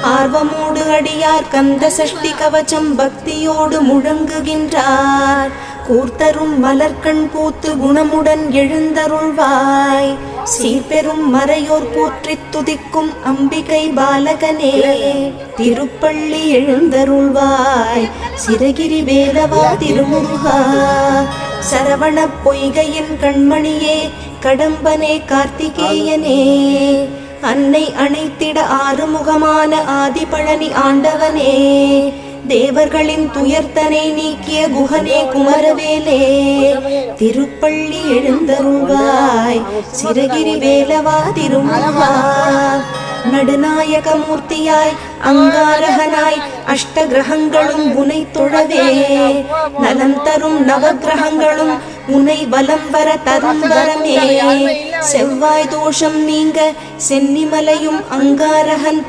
ஆர்வமோடு அடியார் கந்த சஷ்டி கவச்சம் பக்தியோடு முழங்குகின்றார். கூர்த்தரும் மலர்கண் பூத்து குணமுடன் எழுந்தருள்வாய். சீர்பெரும் மறையோர் போற்றித் துதிக்கும் அம்பிகை பாலகனே, திருப்பள்ளி எழுந்தருள்வாய். சிரகிரி வேலவா திருமுருகா, சரவண பொய்கையின் கண்மணியே, கடம்பனே கார்த்திகேயனே, அன்னை அணைத்திட ஆறுமுகமான ஆதிபழனி ஆண்டவனே, தேவர்களின் துயர்த்தனை நீக்கிய குகனே குமரவேலே, திருப்பள்ளி எழுந்தருள்வாய். சிரகிரி வேலவா திருமுருகா, நடுநாயக மூர்த்தியாய் அங்காரகனாய் அஷ்ட கிரகங்களும் உனை தொழவே, நலம் தரும் நவகிரகங்களும் உனை வலம் வர தரும் வரமே. செவ்வாய் தோஷம் நீங்க சென்னிமலையும் அங்காரகன்